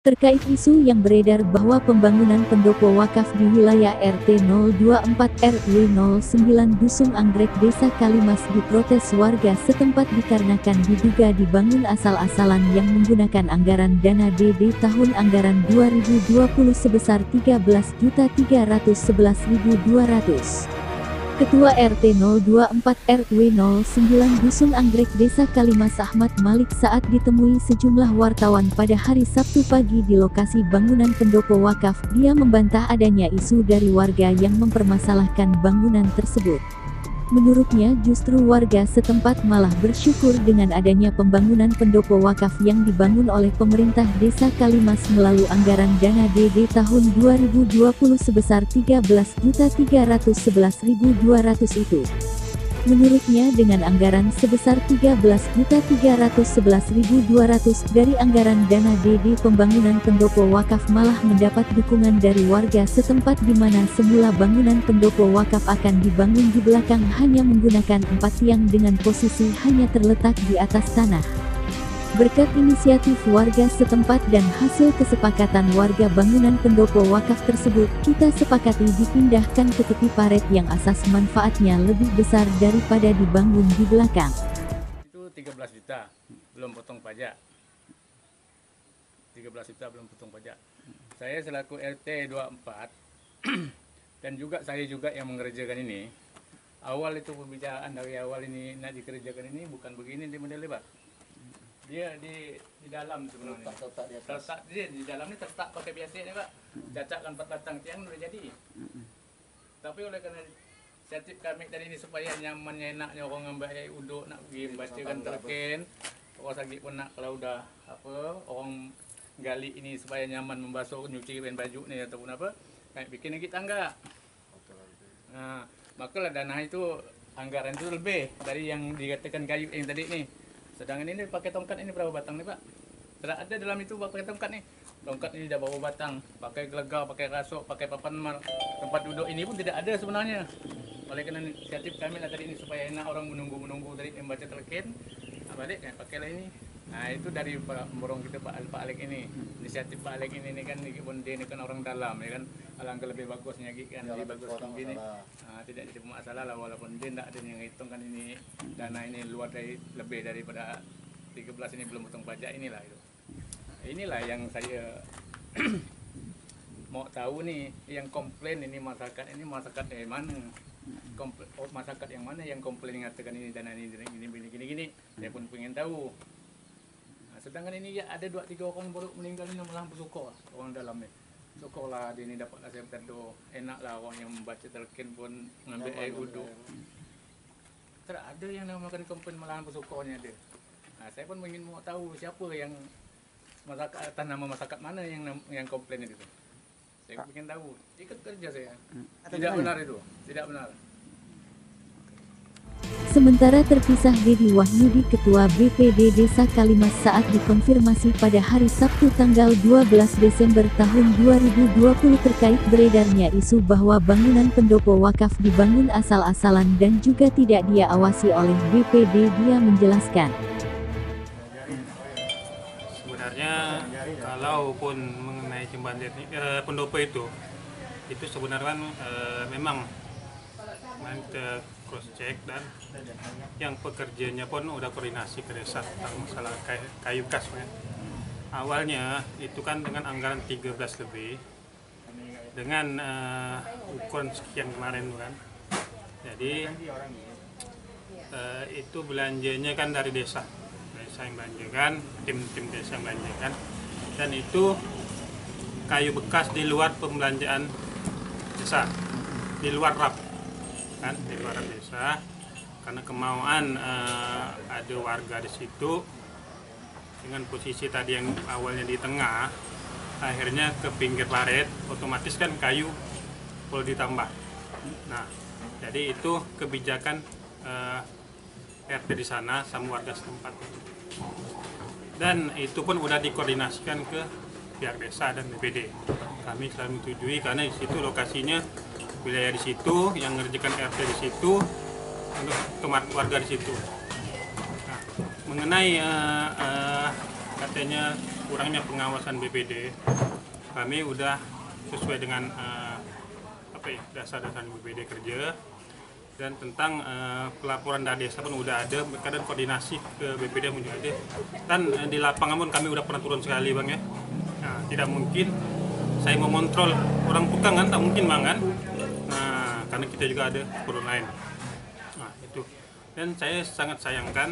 Terkait isu yang beredar bahwa pembangunan pendopo wakaf di wilayah RT 024 RW 09 Dusun Anggrek Desa Kalimas diprotes warga setempat dikarenakan diduga dibangun asal-asalan yang menggunakan anggaran dana DD tahun anggaran 2020 sebesar 13.311.200. Ketua RT 024 RW 09 Dusun Anggrek Desa Kalimas Ahmad Malik saat ditemui sejumlah wartawan pada hari Sabtu pagi di lokasi bangunan pendopo wakaf, dia membantah adanya isu dari warga yang mempermasalahkan bangunan tersebut. Menurutnya justru warga setempat malah bersyukur dengan adanya pembangunan pendopo wakaf yang dibangun oleh pemerintah Desa Kalimas melalui anggaran dana DD tahun 2020 sebesar 13.311.200 itu. Menurutnya dengan anggaran sebesar 13.311.200 dari anggaran dana DD pembangunan pendopo wakaf malah mendapat dukungan dari warga setempat di mana semula bangunan pendopo wakaf akan dibangun di belakang hanya menggunakan 4 tiang dengan posisi hanya terletak di atas tanah. Berkat inisiatif warga setempat dan hasil kesepakatan warga bangunan pendopo wakaf tersebut, kita sepakati dipindahkan ke tepi paret yang asas manfaatnya lebih besar daripada dibangun di belakang. Itu 13 juta, belum potong pajak. 13 juta belum potong pajak. Saya selaku RT 24 dan juga saya juga yang mengerjakan ini. Awal itu pembicaraan dari awal ini nak dikerjakan ini bukan begini di modelnya, Pak. Dia di dalam sebenarnya. Terletak dia di dalam ini terletak pakai biasa nih, Pak. Cacakkan 4 batang tiang udah jadi. Tapi oleh karena inisiatif kami tadi ini supaya nyaman enaknya orang ngambil air uduk nak pergi membacakan terken. Orang sakit pun nak kalau udah orang gali ini supaya nyaman membasuh nyuci baju nih ataupun apa. Kayak bikin lagi tangga. Nah, makalah dana itu anggaran itu lebih dari yang dikatakan kayu yang tadi nih. Sedangkan ini pakai tongkat ini berapa batang nih, Pak? Tidak ada dalam itu pakai tongkat nih. Tongkat ini dah bawa batang, pakai gelegah, pakai rasuk, pakai papan tempat duduk ini pun tidak ada sebenarnya. Oleh karena inisiatif kami lah tadi ini supaya enak orang menunggu tadi membaca telkin, balik kan pakailah ini. Nah itu dari pemborong kita Pak Alek ini, inisiatif Pak Alek ini kan dia ini kan orang dalam ya kan, alangkah lebih bagusnya kan, lebih bagus begini. Nah, tidak jadi masalah lah walaupun dia tidak ada yang hitung kan ini dana ini luar dari lebih daripada 13 ini belum potong pajak inilah itu. Inilah yang saya mau tahu nih yang komplain ini masyarakat dari mana? Masyarakat yang mana yang komplain mengatakan ini dana ini gini. Saya pun pengen tahu. Sedangkan ini ya ada 2-3 orang baru meninggal ini malah bersyukur orang dalamnya. Syukurlah dia ini dapat saya berdoa. Enaklah orang yang membaca telkin pun mengambil air wudhu. Tidak ada yang namakan komplain malahan bersyukurnya dia. Nah, saya pun ingin mau tahu siapa yang masyarakat atas nama masyarakat mana yang komplain itu. Saya ingin tahu. Ikut kerja saya. Tidak benar itu. Tidak benar. Sementara terpisah Dedi Wahyudi Ketua BPD Desa Kalimas saat dikonfirmasi pada hari Sabtu tanggal 12 Desember tahun 2020 terkait beredarnya isu bahwa bangunan pendopo wakaf dibangun asal-asalan dan juga tidak dia awasi oleh BPD, dia menjelaskan. Sebenarnya kalaupun mengenai jembatan pendopo itu sebenarnya memang kita cross check dan yang pekerjanya pun udah koordinasi ke desa tentang masalah kayu kas ya. Awalnya itu kan dengan anggaran 13 lebih dengan ukuran sekian kemarin kan. Jadi itu belanjanya kan dari desa yang belanjakan, tim desa yang belanjakan, dan itu kayu bekas di luar pembelanjaan desa, di luar RAP kan, di luar desa, karena kemauan ada warga di situ dengan posisi tadi yang awalnya di tengah, akhirnya ke pinggir paret, otomatis kan kayu perlu ditambah. Nah, jadi itu kebijakan RT di sana sama warga setempat, dan itu pun udah dikoordinasikan ke pihak desa dan BPD. Kami selalu menyetujui karena di situ lokasinya wilayah di situ, yang mengerjakan RT di situ, untuk warga di situ. Nah, mengenai katanya kurangnya pengawasan BPD, kami udah sesuai dengan dasar-dasar BPD kerja, dan tentang pelaporan dari desa pun udah ada, kadang koordinasi ke BPD pun juga ada, dan di lapangan pun kami udah pernah turun sekali bang ya. Nah, tidak mungkin saya mengontrol orang tukang kan, tak mungkin bang kan. Nah, karena kita juga ada turun lain. Nah itu, dan saya sangat sayangkan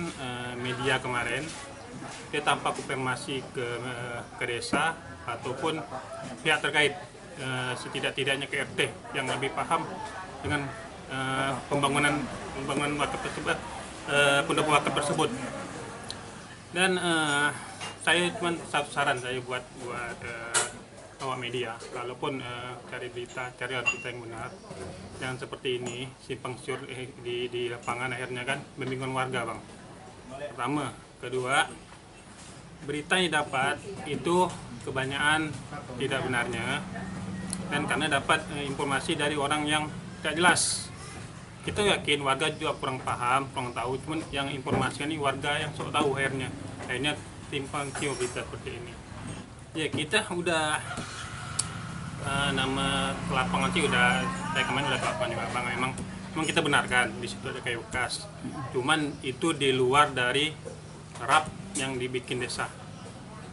media kemarin dia tanpa konfirmasi ke desa ataupun pihak terkait, setidak-tidaknya ke RT yang lebih paham dengan pembangunan wakaf tersebut, pendopo wakaf tersebut. Dan saya cuma satu saran saya buat awak media, kalaupun cari berita yang benar, jangan seperti ini simpang siur di lapangan, akhirnya kan membingungkan warga bang. Pertama, kedua, berita yang dapat itu kebanyakan tidak benarnya, dan karena dapat informasi dari orang yang tidak jelas. Kita yakin warga juga kurang paham, kurang tahu, cuman yang informasikan ini warga yang sok tahu, akhirnya timpang siur berita seperti ini. Ya kita udah nama lapangan sih udah, saya kemarin udah ke lapangan juga bang, memang kita benarkan di situ ada kayu bekas, cuman itu di luar dari rap yang dibikin desa,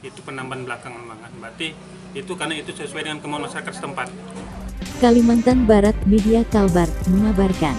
itu penambahan belakangan banget, berarti itu karena itu sesuai dengan kemauan masyarakat setempat. Kalimantan Barat Media Kalbar mengabarkan.